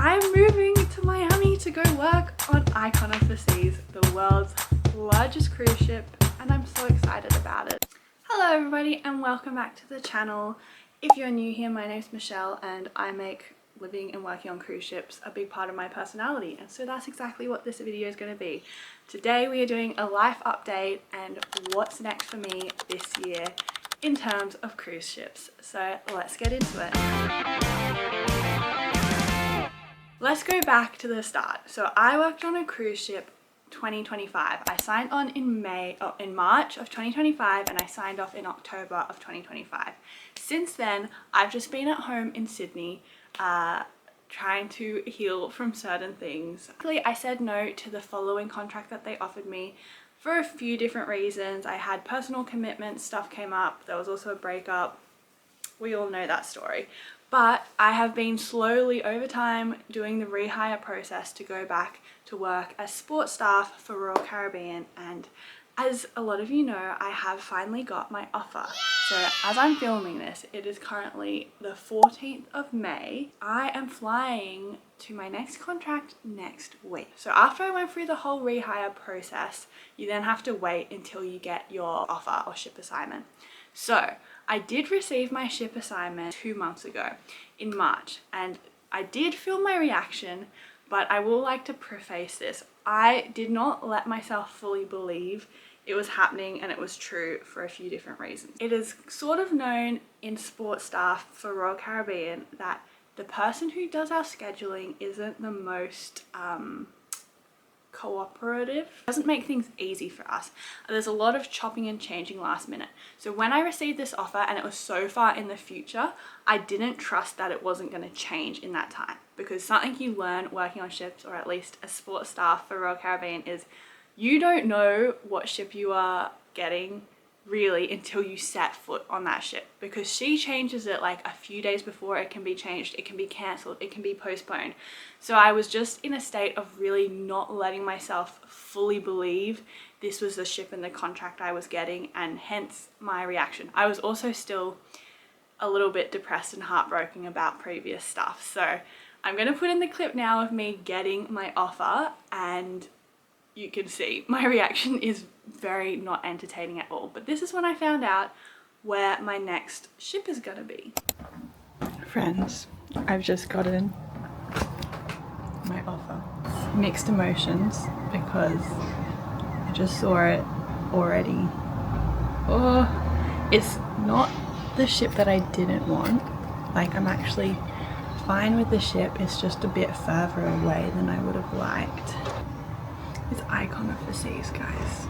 I'm moving to Miami to go work on Icon of the Seas, the world's largest cruise ship, and I'm so excited about it. Hello everybody and welcome back to the channel. If you're new here, my name's Michelle and I make living and working on cruise ships a big part of my personality, and so that's exactly what this video is going to be. Today we are doing a life update and what's next for me this year in terms of cruise ships. So let's get into it. Let's go back to the start. So I worked on a cruise ship 2025. I signed on in March of 2025 and I signed off in October of 2025. Since then, I've just been at home in Sydney trying to heal from certain things. Actually, I said no to the following contract that they offered me for a few different reasons. I had personal commitments, stuff came up, there was also a breakup. We all know that story. But I have been slowly over time doing the rehire process to go back to work as support staff for Royal Caribbean, and as a lot of you know, I have finally got my offer. So as I'm filming this, it is currently the 14th of May. I am flying to my next contract next week. So after I went through the whole rehire process, you then have to wait until you get your offer or ship assignment. So I did receive my ship assignment 2 months ago in March, and I did feel my reaction, but I will like to preface this. I did not let myself fully believe it was happening and it was true for a few different reasons. It is sort of known in support staff for Royal Caribbean that the person who does our scheduling isn't the most cooperative. It doesn't make things easy for us. There's a lot of chopping and changing last minute. So when I received this offer and it was so far in the future, I didn't trust that it wasn't going to change in that time, because something you learn working on ships, or at least as support staff for Royal Caribbean, is you don't know what ship you are getting really until you set foot on that ship, because she changes it like a few days before. It can be changed, it can be cancelled, it can be postponed. So I was just in a state of really not letting myself fully believe this was the ship and the contract I was getting, and hence my reaction. I was also still a little bit depressed and heartbroken about previous stuff. So I'm going to put in the clip now of me getting my offer, and you can see my reaction is very not entertaining at all. But this is when I found out where my next ship is gonna be. Friends, I've just gotten my offer. Mixed emotions because I just saw it already. Oh, it's not the ship that I didn't want. Like, I'm actually fine with the ship. It's just a bit further away than I would have liked. It's Icon of the Seas, guys.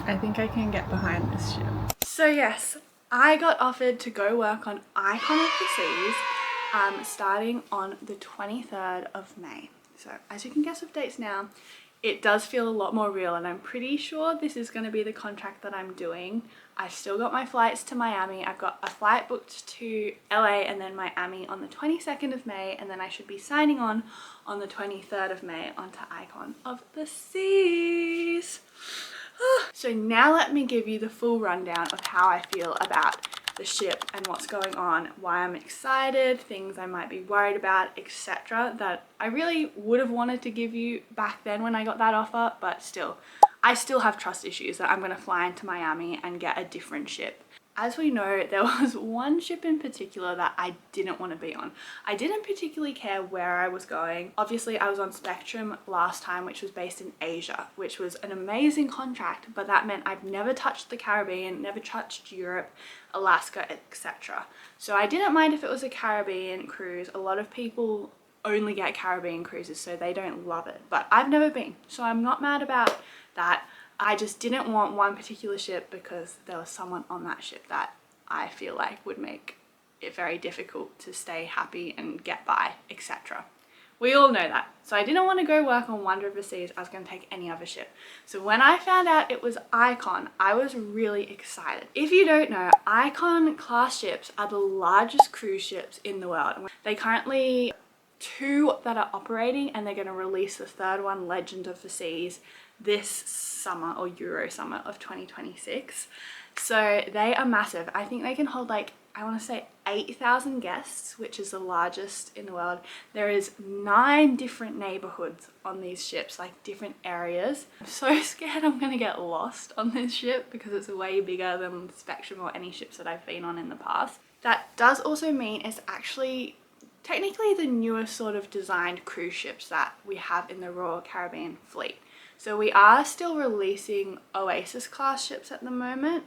I think I can get behind this ship. So yes, I got offered to go work on Icon of the Seas starting on the 23rd of May. So as you can guess with dates now, it does feel a lot more real, and I'm pretty sure this is going to be the contract that I'm doing. I've still got my flights to Miami. I've got a flight booked to LA and then Miami on the 22nd of May, and then I should be signing on the 23rd of May onto Icon of the Seas. So now let me give you the full rundown of how I feel about the ship and what's going on, why I'm excited, things I might be worried about, etc. that I really would have wanted to give you back then when I got that offer, but still, I still have trust issues that I'm going to fly into Miami and get a different ship. As we know, there was one ship in particular that I didn't want to be on. I didn't particularly care where I was going. Obviously, I was on Spectrum last time, which was based in Asia, which was an amazing contract, but that meant I've never touched the Caribbean, never touched Europe, Alaska, etc. So I didn't mind if it was a Caribbean cruise. A lot of people only get Caribbean cruises, so they don't love it, but I've never been, so I'm not mad about that. I just didn't want one particular ship because there was someone on that ship that I feel like would make it very difficult to stay happy and get by, etc. We all know that. So I didn't want to go work on Wonder of the Seas. I was going to take any other ship. So when I found out it was Icon, I was really excited. If you don't know, Icon class ships are the largest cruise ships in the world. They currently 2 that are operating, and they're going to release the 3rd one, Legend of the Seas, this summer, or Euro summer of 2026. So they are massive. I think they can hold like I want to say 8,000 guests, which is the largest in the world. There is 9 different neighborhoods on these ships, like different areas. I'm so scared I'm gonna get lost on this ship because it's way bigger than Spectrum or any ships that I've been on in the past. That does also mean it's actually technically the newest sort of designed cruise ships that we have in the Royal Caribbean fleet. So we are still releasing Oasis class ships at the moment.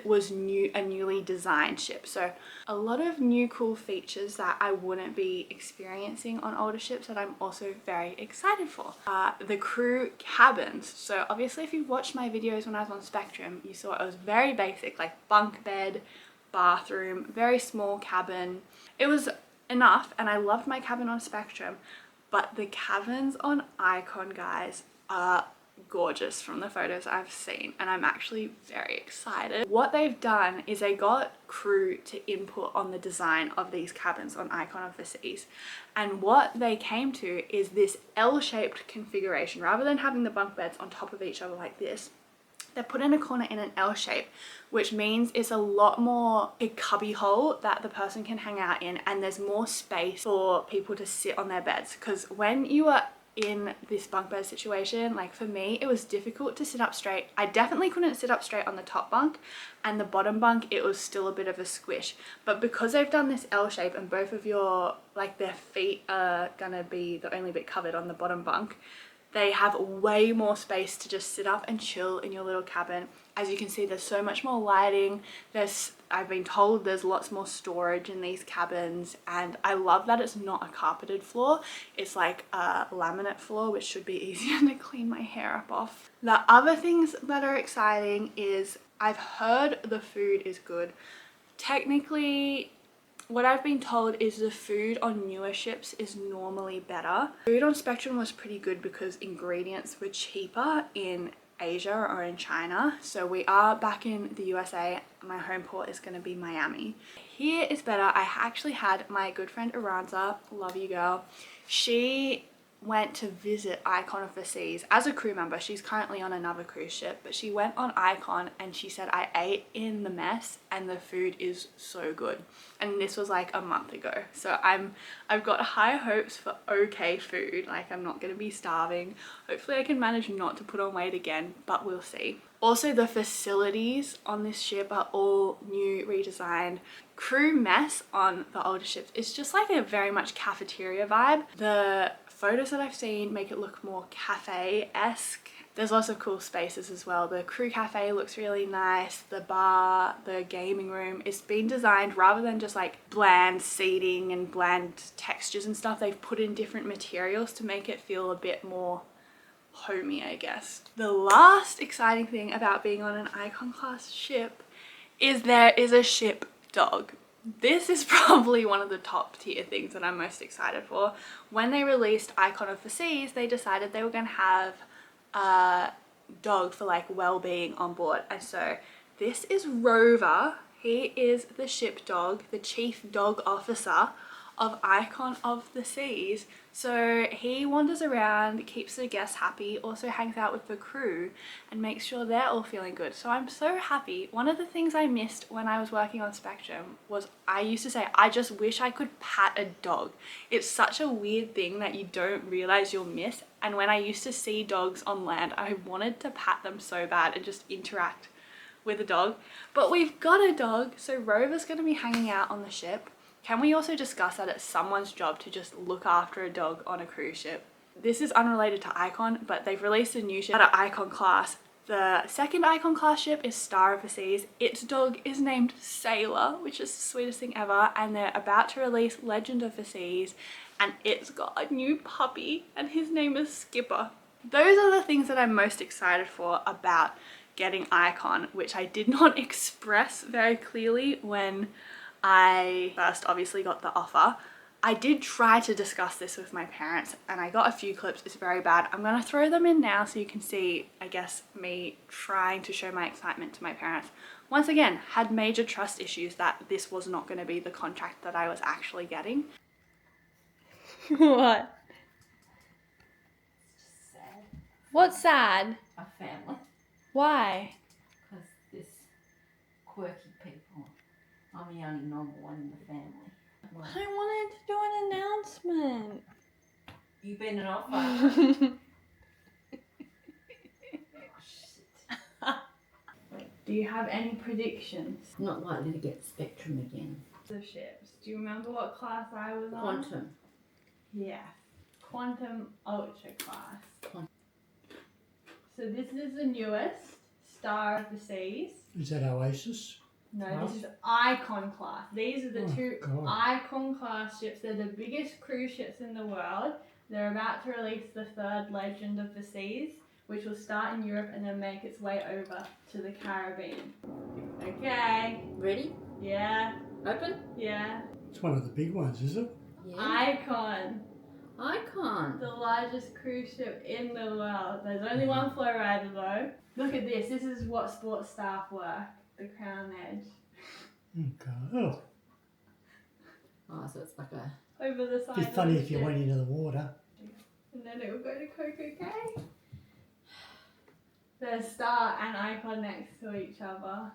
Was a newly designed ship, so a lot of new cool features that I wouldn't be experiencing on older ships that I'm also very excited for. The crew cabins. So obviously if you've watched my videos when I was on Spectrum, you saw it was very basic, like bunk bed, bathroom, very small cabin. It was enough, and I loved my cabin on Spectrum, but the cabins on Icon, guys, are gorgeous from the photos I've seen, and I'm actually very excited. What they've done is they got crew to input on the design of these cabins on Icon of the Seas, and what they came to is this L-shaped configuration. Rather than having the bunk beds on top of each other like this, they put in a corner in an L shape, which means it's a lot more a cubby hole that the person can hang out in, and there's more space for people to sit on their beds. Because when you are in this bunk bed situation, like for me, it was difficult to sit up straight. I definitely couldn't sit up straight on the top bunk, and the bottom bunk, it was still a bit of a squish. But because they've done this L shape and both of your, like their feet are gonna be the only bit covered on the bottom bunk, they have way more space to just sit up and chill in your little cabin. As you can see, there's so much more lighting. I've been told there's lots more storage in these cabins, and I love that it's not a carpeted floor. It's like a laminate floor, which should be easier to clean my hair up off. The other things that are exciting is I've heard the food is good. Technically, what I've been told is the food on newer ships is normally better. Food on Spectrum was pretty good because ingredients were cheaper in Asia or in China. So we are back in the USA. My home port is going to be Miami. Here is better. I actually had my good friend Aranza, love you girl. She went to visit Icon of the Seas as a crew member. She's currently on another cruise ship, but she went on Icon and she said, I ate in the mess and the food is so good. And this was like a month ago. So I've got high hopes for okay food. Like I'm not going to be starving. Hopefully I can manage not to put on weight again, but we'll see. Also, the facilities on this ship are all new, redesigned. Crew mess on the older ships is just like a very much cafeteria vibe. The photos that I've seen make it look more cafe-esque. There's lots of cool spaces as well. The crew cafe looks really nice. The bar, the gaming room, it's been designed rather than just like bland seating and bland textures and stuff. They've put in different materials to make it feel a bit more homey, I guess. The last exciting thing about being on an Icon class ship is there is a ship dog. This is probably one of the top tier things that I'm most excited for. When they released Icon of the Seas, they decided they were going to have a dog for like well-being on board, and so this is Rover. He is the ship dog, the chief dog officer of Icon of the Seas. So he wanders around, keeps the guests happy, also hangs out with the crew and makes sure they're all feeling good. So I'm so happy. One of the things I missed when I was working on Spectrum was I used to say, I just wish I could pat a dog. It's such a weird thing that you don't realize you'll miss. And when I used to see dogs on land, I wanted to pat them so bad and just interact with a dog. But we've got a dog, so Rover's going to be hanging out on the ship. Can we also discuss that it's someone's job to just look after a dog on a cruise ship? This is unrelated to Icon, but they've released a new ship at an Icon class. The second Icon class ship is Star of the Seas. Its dog is named Sailor, which is the sweetest thing ever, and they're about to release Legend of the Seas, and it's got a new puppy, and his name is Skipper. Those are the things that I'm most excited for about getting Icon, which I did not express very clearly when I first obviously got the offer. I did try to discuss this with my parents and I got a few clips. It's very bad. I'm gonna throw them in now so you can see, I guess, me trying to show my excitement to my parents. Once again, had major trust issues that this was not going to be the contract that I was actually getting. What? It's just sad. What's sad? Our family. Why? Because this quirky people I'm the only normal one in the family. Well, I wanted to do an announcement. you've been an offer. Do you have any predictions? Not likely to get Spectrum again. The ships. Do you remember what class I was on? Quantum. Yes. Quantum Ultra class. Quantum. So this is the newest, Star of the Seas. Is that Oasis? No, Class? this is Icon class. These are the Oh, two God. Icon class ships. They're the biggest cruise ships in the world. They're about to release the third Legend of the Seas, which will start in Europe and then make its way over to the Caribbean. Okay. Ready? Yeah. Open? Yeah. It's one of the big ones, is it? Yeah. Icon. Icon. The largest cruise ship in the world. There's only one flow rider though. Look at this. This is what sports staff work. The Crown Edge. Okay. Oh, Oh, so it's like a... Over the side. it'd be funny if you went into the water. And then it will go to Coco Cay. There's Star and Icon next to each other.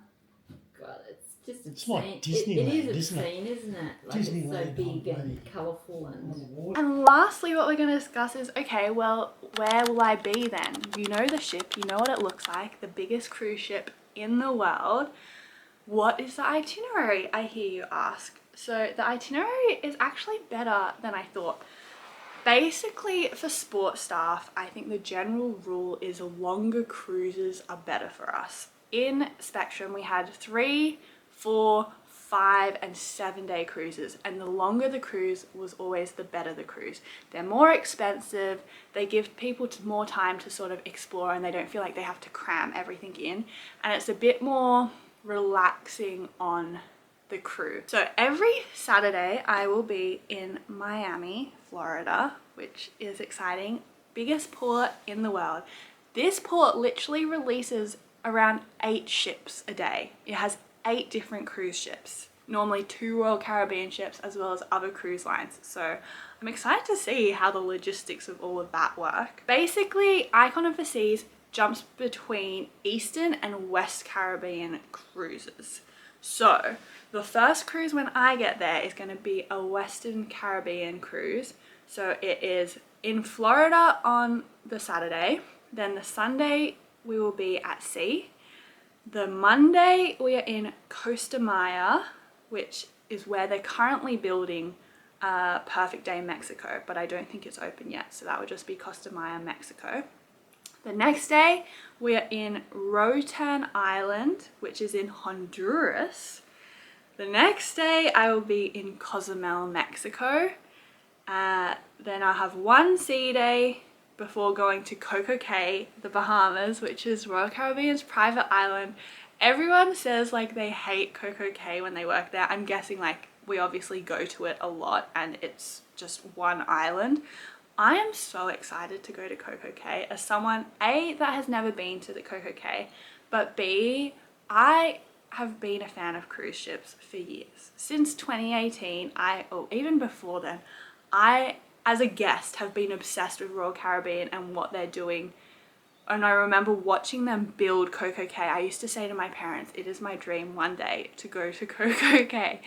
God, it's just It's obscene. like Disneyland, it is isn't it? obscene, isn't it? Like it's so Disneyland big on and the- colourful On and... the water. And lastly, what we're going to discuss is, okay, well, where will I be then? You know the ship, you know what it looks like, the biggest cruise ship in the world. What is the itinerary, I hear you ask? So the itinerary is actually better than I thought. Basically, for sports staff, I think the general rule is longer cruises are better for us. In Spectrum, we had 3, 4, 5 and 7 day cruises, and the longer the cruise was always the better the cruise. They're more expensive, they give people more time to sort of explore, and they don't feel like they have to cram everything in, and it's a bit more relaxing on the crew. So every Saturday I will be in Miami, Florida, which is exciting. Biggest port in the world. This port literally releases around 8 ships a day. It has 8 different cruise ships, normally 2 Royal Caribbean ships as well as other cruise lines. So I'm excited to see how the logistics of all of that work. Basically, Icon of the Seas jumps between Eastern and West Caribbean cruises. So the first cruise when I get there is going to be a Western Caribbean cruise. So it is in Florida on the Saturday, then the Sunday we will be at sea. The Monday we are in Costa Maya, which is where they're currently building Perfect Day Mexico, but I don't think it's open yet, so that would just be Costa Maya, Mexico. The next day we are in Roatan Island, which is in Honduras. The next day I will be in Cozumel, Mexico. Then I'll have one sea day before going to Coco Cay, the Bahamas, which is Royal Caribbean's private island. Everyone says like they hate Coco Cay when they work there. I'm guessing like we obviously go to it a lot and it's just one island. I am so excited to go to Coco Cay as someone A, that has never been to the Coco Cay, but B, I have been a fan of cruise ships for years. Since 2018, or even before then, I, as a guest, have been obsessed with Royal Caribbean and what they're doing. And I remember watching them build Coco Cay. I used to say to my parents, it is my dream one day to go to Coco Cay.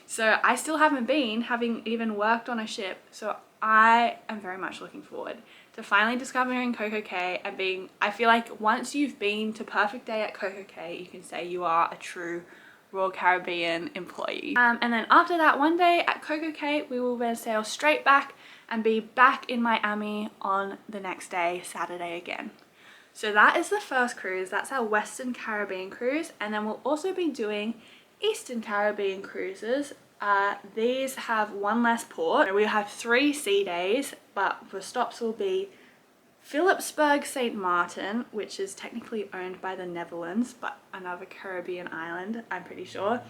So I still haven't been, having even worked on a ship. So I am very much looking forward to finally discovering Coco Cay and being, I feel like once you've been to Perfect Day at Coco Cay, you can say you are a true Royal Caribbean employee. And then after that one day at Coco Cay, we will then sail straight back and be back in Miami on the next day, Saturday again. So that is the first cruise. That's our Western Caribbean cruise. And then we'll also be doing Eastern Caribbean cruises. These have one less port. We have 3 sea days, but the stops will be Philipsburg, St. Martin, which is technically owned by the Netherlands, but another Caribbean island, I'm pretty sure.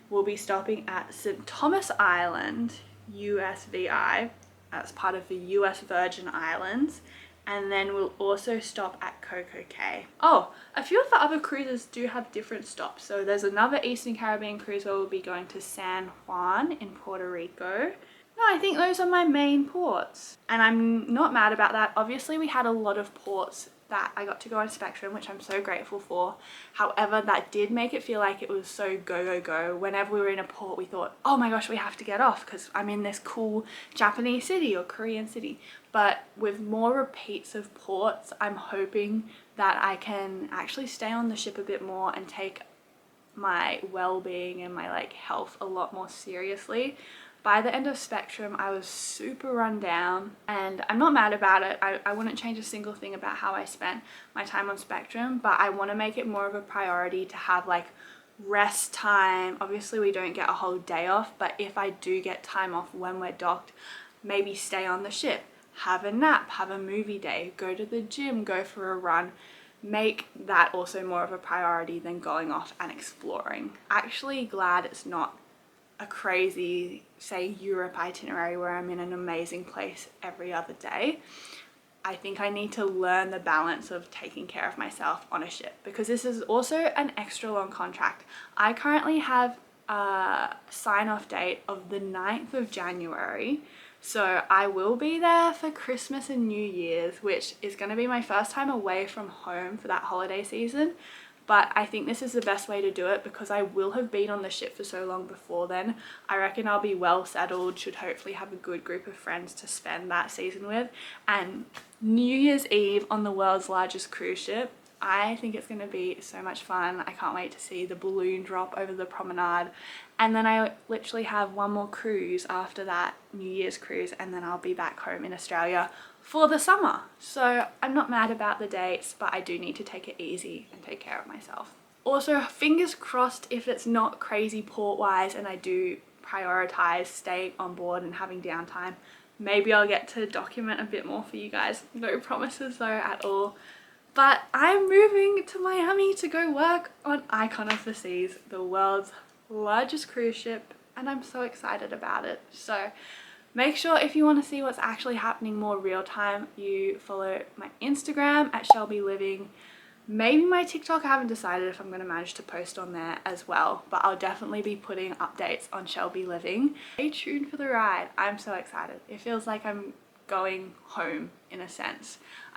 We'll be stopping at St. Thomas Island, USVI. That's part of the US Virgin Islands. And then we'll also stop at Coco Cay. Oh, a few of the other cruises do have different stops. So there's another Eastern Caribbean cruise where we'll be going to San Juan in Puerto Rico. No, I think those are my main ports. And I'm not mad about that. Obviously, we had a lot of ports that I got to go on Spectrum, which I'm so grateful for. However, that did make it feel like it was so go, go, go. Whenever we were in a port, we thought, oh my gosh, we have to get off because I'm in this cool Japanese city or Korean city. But with more repeats of ports, I'm hoping that I can actually stay on the ship a bit more and take my well-being and my like health a lot more seriously. By the end of Spectrum, I was super run down, and I'm not mad about it. I wouldn't change a single thing about how I spent my time on Spectrum, but I want to make it more of a priority to have like rest time. Obviously we don't get a whole day off, but if I do get time off when we're docked, maybe stay on the ship, have a nap, have a movie day, go to the gym, go for a run. Make that also more of a priority than going off and exploring. Actually glad it's not a crazy, say, Europe itinerary where I'm in an amazing place every other day. I think I need to learn the balance of taking care of myself on a ship, because this is also an extra long contract. I currently have a sign-off date of the 9th of January. So I will be there for Christmas and New Year's, which is going to be my first time away from home for that holiday season. But I think this is the best way to do it because I will have been on the ship for so long before then. I reckon I'll be well settled, should hopefully have a good group of friends to spend that season with. And New Year's Eve on the world's largest cruise ship, I think it's going to be so much fun. I can't wait to see the balloon drop over the promenade. And then I literally have one more cruise after that New Year's cruise, and then I'll be back home in Australia for the summer. So I'm not mad about the dates, but I do need to take it easy and take care of myself. Also, fingers crossed if it's not crazy port-wise and I do prioritize staying on board and having downtime, maybe I'll get to document a bit more for you guys. No promises though at all. But I'm moving to Miami to go work on Icon of the Seas, the world's largest cruise ship, and I'm so excited about it. So make sure if you want to see what's actually happening more real time, you follow my Instagram at Shelby Living. Maybe my TikTok, I haven't decided if I'm going to manage to post on there as well, but I'll definitely be putting updates on Shelby Living. Stay tuned for the ride. I'm so excited. It feels like I'm going home in a sense.